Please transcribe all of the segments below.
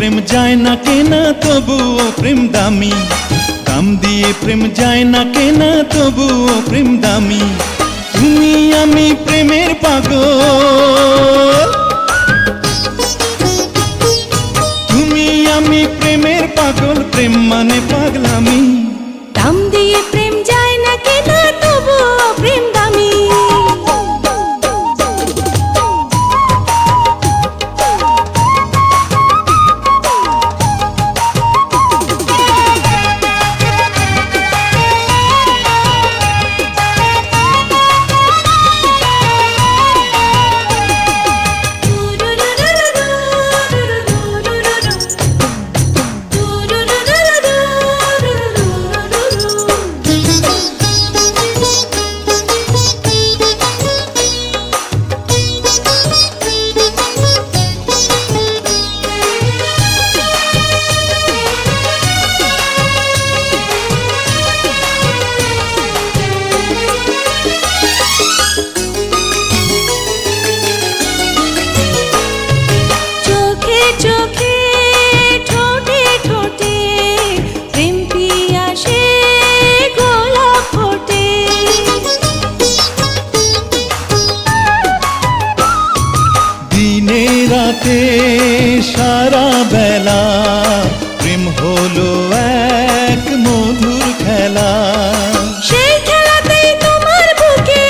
প্রেম যায় না কেনা তবুও প্রেম দামি, দাম দিয়ে প্রেম যায় না কেনা তবুও প্রেম দামি। তুমি আমি প্রেমের পাগল, তুমি আমি প্রেমের পাগল, প্রেম মানে পাগলামি। দাম দিয়ে প্রেম যায় না কেনা তবুও প্রেম দামি। রাতে সারা বেলা প্রেম হলো এক মধুর খেলা। সেই খেলাতেই তোমার বুকে,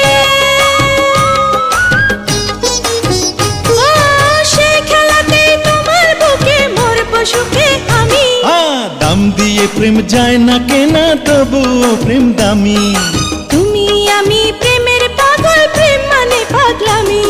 সেই খেলাতেই তোমার বুকে মরব সুখে আমি। দাম দিয়ে প্রেম যায় না কেনা তবুও প্রেম দামি। তুমি আমি প্রেমের পাগল, প্রেম মানে পাগলামি।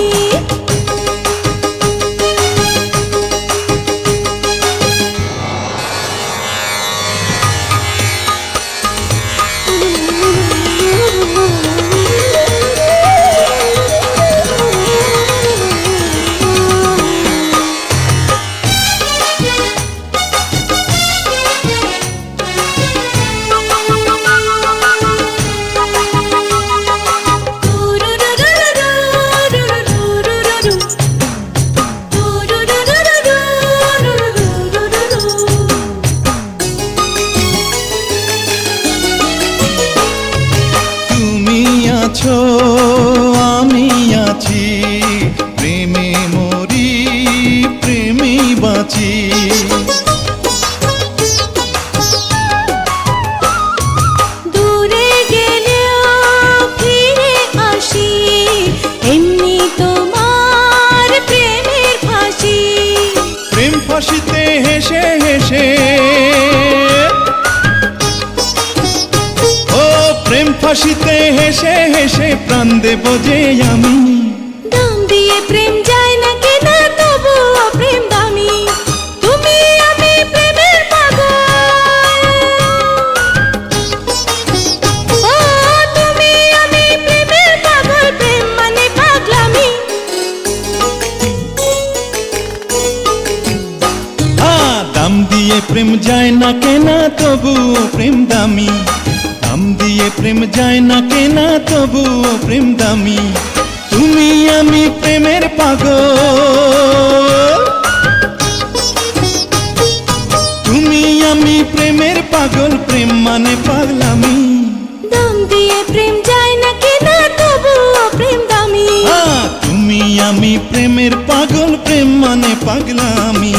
আমি আছি প্রেমে মরি, প্রেমে বাঁচি। দূরে গেলেও ফিরে আসি, এমনি তোমার প্রেমের ফাঁসি। প্রেম ফাঁসিতে হেসে হেসে, প্রেম ফাঁসিতে হেসে হেসে প্রাণ দেব যে আমি। দাম দিয়ে প্রেম যায় না কেনা তবুও প্রেম দামি। তুমি আমি প্রেমের পাগল, তুমি আমি প্রেমের পাগল, প্রেম মানে পাগলামি। দাম দিয়ে প্রেম যায় না কেনা তবুও প্রেম দামি, দাম দিয়ে প্রেম যায় না কেনা তবুও প্রেম দামি। তুমি আমি প্রেমের পাগল, তুমি আমি প্রেমের পাগল, প্রেম মানে পাগলামি। দাম দিয়ে প্রেম যায় না কেনা তবুও প্রেম দামি। তুমি আমি প্রেমের পাগল, প্রেম মানে পাগলামি।